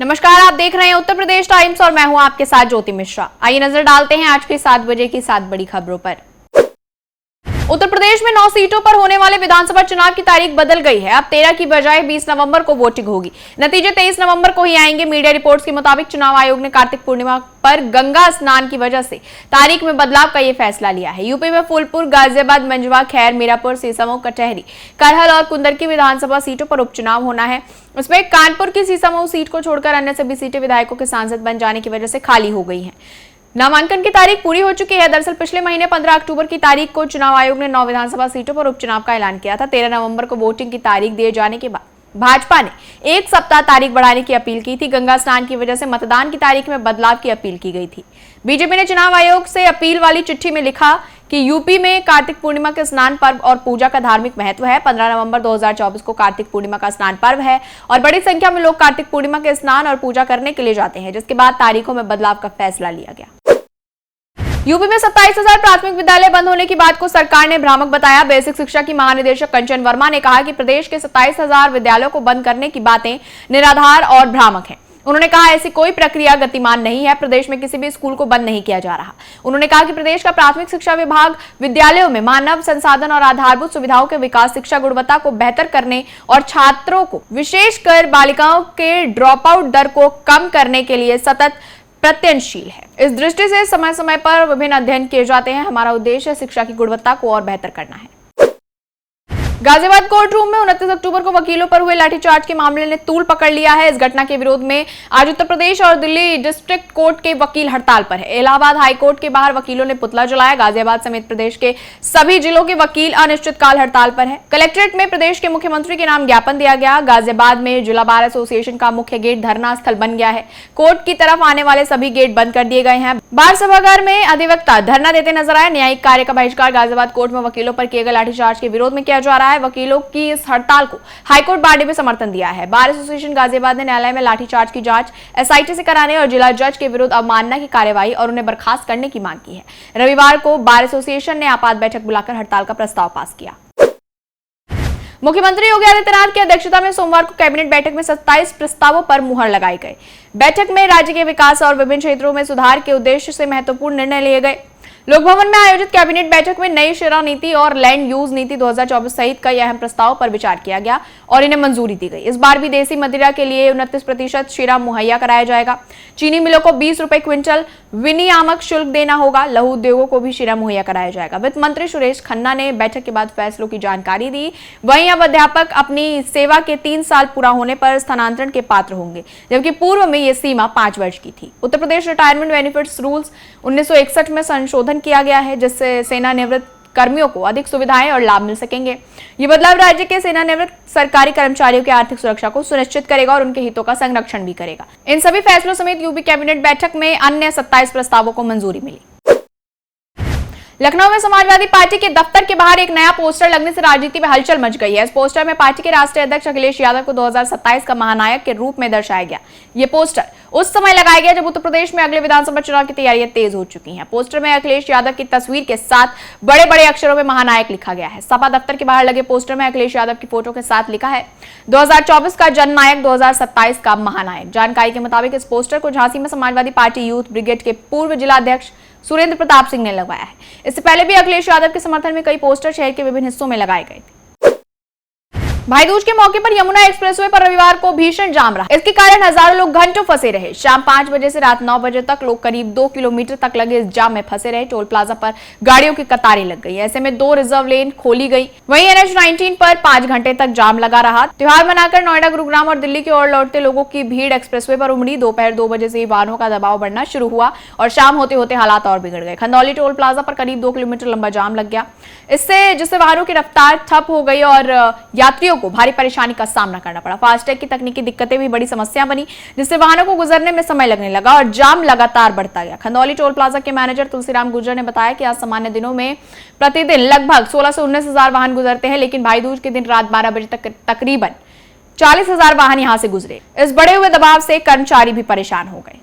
नमस्कार, आप देख रहे हैं उत्तर प्रदेश टाइम्स और मैं हूं आपके साथ ज्योति मिश्रा। आइए नजर डालते हैं आज के 7 बजे की 7 बड़ी खबरों पर। उत्तर प्रदेश में 9 सीटों पर होने वाले विधानसभा चुनाव की तारीख बदल गई है। अब 13 की बजाय 20 नवंबर को वोटिंग होगी। नतीजे 23 नवंबर को ही आएंगे। मीडिया रिपोर्ट्स के मुताबिक चुनाव आयोग ने कार्तिक पूर्णिमा पर गंगा स्नान की वजह से तारीख में बदलाव का ये फैसला लिया है। यूपी में फूलपुर, गाजियाबाद, मंझवा, खैर, मीरापुर, सीसामऊ, कटहरी, करहल और कुंदर की विधानसभा सीटों पर उपचुनाव होना है। उसमें कानपुर की सीसामऊ सीट को छोड़कर अन्य सभी सीटें विधायकों के सांसद बन जाने की वजह से खाली हो गई हैं। नामांकन की तारीख पूरी हो चुकी है। दरअसल पिछले महीने 15 अक्टूबर की तारीख को चुनाव आयोग ने 9 विधानसभा सीटों पर उपचुनाव का ऐलान किया था। 13 नवंबर को वोटिंग की तारीख दिए जाने के बाद भाजपा ने एक सप्ताह तारीख बढ़ाने की अपील की थी। गंगा स्नान की वजह से मतदान की तारीख में बदलाव की अपील की गई थी। बीजेपी ने चुनाव आयोग से अपील वाली चिट्ठी में लिखा कि यूपी में कार्तिक पूर्णिमा के स्नान पर्व और पूजा का धार्मिक महत्व है। 15 नवंबर 2024 को कार्तिक पूर्णिमा का स्नान पर्व है और बड़ी संख्या में लोग कार्तिक पूर्णिमा के स्नान और पूजा करने के लिए जाते हैं, जिसके बाद तारीखों में बदलाव का फैसला लिया गया। यूपी में 27,000 प्राथमिक विद्यालय बंद होने की बात को सरकार ने भ्रामक बताया। बेसिक शिक्षा की महानिदेशक कंचन वर्मा ने कहा कि प्रदेश के 27,000 विद्यालयों को बंद करने की बातें निराधार और भ्रामक हैं। उन्होंने कहा ऐसी कोई प्रक्रिया गतिमान नहीं है। प्रदेश में किसी भी स्कूल को बंद नहीं किया जा रहा। उन्होंने कहा कि प्रदेश का प्राथमिक शिक्षा विभाग विद्यालयों में मानव संसाधन और आधारभूत सुविधाओं के विकास, शिक्षा गुणवत्ता को बेहतर करने और छात्रों को विशेषकर बालिकाओं के ड्रॉप आउट दर को कम करने के लिए सतत प्रयत्नशील है। इस दृष्टि से समय समय पर विभिन्न अध्ययन किए जाते हैं। हमारा उद्देश्य शिक्षा की गुणवत्ता को और बेहतर करना है। गाजियाबाद कोर्ट रूम में 29 अक्टूबर को वकीलों पर हुए लाठीचार्ज के मामले ने तूल पकड़ लिया है। इस घटना के विरोध में आज उत्तर प्रदेश और दिल्ली डिस्ट्रिक्ट कोर्ट के वकील हड़ताल पर है। इलाहाबाद हाई कोर्ट के बाहर वकीलों ने पुतला जलाया। गाजियाबाद समेत प्रदेश के सभी जिलों के वकील अनिश्चितकाल हड़ताल पर है। कलेक्ट्रेट में प्रदेश के मुख्यमंत्री के नाम ज्ञापन दिया गया। गाजियाबाद में जिला बार एसोसिएशन का मुख्य गेट धरना स्थल बन गया है। कोर्ट की तरफ आने वाले सभी गेट बंद कर दिए गए हैं। बार सभागार में अधिवक्ता धरना देते नजर आए। न्यायिक कार्य का बहिष्कार गाजियाबाद कोर्ट में वकीलों पर किए गए लाठीचार्ज के विरोध में किया जा रहा है। वकीलों की इस हड़ताल को हाईकोर्ट बार ने भी समर्थन दिया है। बार एसोसिएशन गाजियाबाद ने न्यायालय में लाठीचार्ज की जांच एसआईटी से कराने और जिला जज के विरुद्ध अवमानना की कार्रवाई और उन्हें बर्खास्त करने की मांग की है। रविवार को बार एसोसिएशन ने आपात बैठक बुलाकर हड़ताल का प्रस्ताव पास किया। मुख्यमंत्री योगी आदित्यनाथ की अध्यक्षता में सोमवार को कैबिनेट बैठक में 27 प्रस्तावों पर मुहर लगाई गई। बैठक में राज्य के विकास और विभिन्न क्षेत्रों में सुधार के उद्देश्य से महत्वपूर्ण निर्णय लिए गए। लोक भवन में आयोजित कैबिनेट बैठक में नई शेरा नीति और लैंड यूज नीति 2024 सहित कई अहम प्रस्तावों पर विचार किया गया और इन्हें मंजूरी दी गई। इस बार भी देसी मदिरा के लिए 29% शीरा मुहैया कराया जाएगा। चीनी मिलों को 20 रुपए क्विंटल विनियामक शुल्क देना होगा। लघु उद्योगों को भी शीरा मुहैया कराया जाएगा। वित्त मंत्री सुरेश खन्ना ने बैठक के बाद फैसलों की जानकारी दी। वहीं अब अध्यापक अपनी सेवा के 3 साल पूरा होने पर स्थानांतरण के पात्र होंगे, जबकि पूर्व में यह सीमा 5 वर्ष की थी। Uttar Pradesh retirement benefits rules 1961 में संशोधन किया गया है, जिससे सेनानिवृत्त कर्मियों को अधिक सुविधाएं और लाभ मिल सकेंगे। ये बदलाव राज्य के सेनानिवृत्त सरकारी कर्मचारियों की आर्थिक सुरक्षा को सुनिश्चित करेगा और उनके हितों का संरक्षण भी करेगा। इन सभी फैसलों समेत यूपी कैबिनेट बैठक में अन्य 27 प्रस्तावों को मंजूरी मिली। लखनऊ में समाजवादी पार्टी के दफ्तर के बाहर एक नया पोस्टर लगने से राजनीति में हलचल मच गई है। इस पोस्टर में पार्टी के राष्ट्रीय अध्यक्ष अखिलेश यादव को 2027 का महानायक के रूप में दर्शाया गया। ये पोस्टर उस समय लगाया गया जब उत्तर प्रदेश में अगले विधानसभा चुनाव की तैयारियां तेज हो चुकी हैं। पोस्टर में अखिलेश यादव की तस्वीर के साथ बड़े बड़े अक्षरों में महानायक लिखा गया है। सपा दफ्तर के बाहर लगे पोस्टर में अखिलेश यादव की फोटो के साथ लिखा है 2024 का जननायक, 2027 का महानायक। जानकारी के मुताबिक इस पोस्टर को झांसी में समाजवादी पार्टी यूथ ब्रिगेड के पूर्व जिलाध्यक्ष सुरेंद्र प्रताप सिंह ने लगवाया है। इससे पहले भी अखिलेश यादव के समर्थन में कई पोस्टर शहर के विभिन्न हिस्सों में लगाए गए थे। भाई दूज के मौके पर यमुना एक्सप्रेसवे पर रविवार को भीषण जाम रहा। इसके कारण हजारों लोग घंटों फंसे रहे। शाम 5 बजे से रात 9 बजे तक लोग करीब 2 किलोमीटर तक लगे इस जाम में फंसे रहे। टोल प्लाजा पर गाड़ियों की कतारें लग गई। ऐसे में 2 रिजर्व लेन खोली गई। वहीं NH-19 पर 5 घंटे तक जाम लगा रहा। त्योहार मनाकर नोएडा, गुरुग्राम और दिल्ली की ओर लौटते लोगों की भीड़ एक्सप्रेसवे पर उमड़ी। दोपहर 2 बजे से ही वाहनों का दबाव बढ़ना शुरू हुआ और शाम होते होते हालात और बिगड़ गए। खंदौली टोल प्लाजा पर करीब 2 किलोमीटर लंबा जाम लग गया, जिससे वाहनों की रफ्तार ठप हो गई और यात्रियों को भारी परेशानी का सामना करना पड़ा। फास्टैग की तकनीकी दिक्कतें भी बड़ी समस्या बनी, जिससे वाहनों को गुजरने में समय लगने लगा और जाम लगातार बढ़ता गया। खंदौली टोल प्लाजा के मैनेजर तुलसीराम गुर्जर ने बताया कि आज सामान्य दिनों में प्रतिदिन लगभग 16 से 19 हजार वाहन गुजरते हैं, लेकिन भाई दूज के दिन रात 12 बजे तक तकरीबन 40,000 वाहन यहां से गुजरे। इस बढ़े हुए दबाव से कर्मचारी भी परेशान हो गए।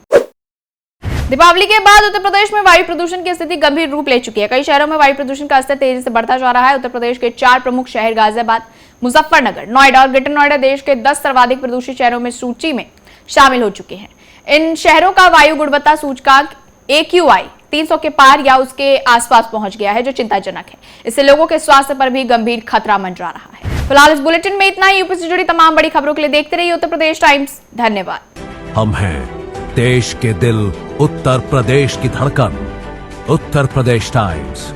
दीपावली के बाद उत्तर प्रदेश में वायु प्रदूषण की स्थिति गंभीर रूप ले चुकी है। कई शहरों में वायु प्रदूषण का स्तर तेजी से बढ़ता जा रहा है। उत्तर प्रदेश के 4 प्रमुख शहर गाजियाबाद, मुजफ्फरनगर, नोएडा और ग्रेटर नोएडा देश के 10 सर्वाधिक प्रदूषित शहरों में सूची में शामिल हो चुके हैं। इन शहरों का वायु गुणवत्ता सूचकांक AQI 300 के पार या उसके आसपास पहुंच गया है, जो चिंताजनक है। इससे लोगों के स्वास्थ्य पर भी गंभीर खतरा मंडरा रहा है। फिलहाल इस बुलेटिन में इतना ही। यूपी से जुड़ी तमाम बड़ी खबरों के लिए देखते रहिए उत्तर प्रदेश टाइम्स। धन्यवाद। हम हैं देश के दिल, उत्तर प्रदेश की धड़कन, उत्तर प्रदेश टाइम्स।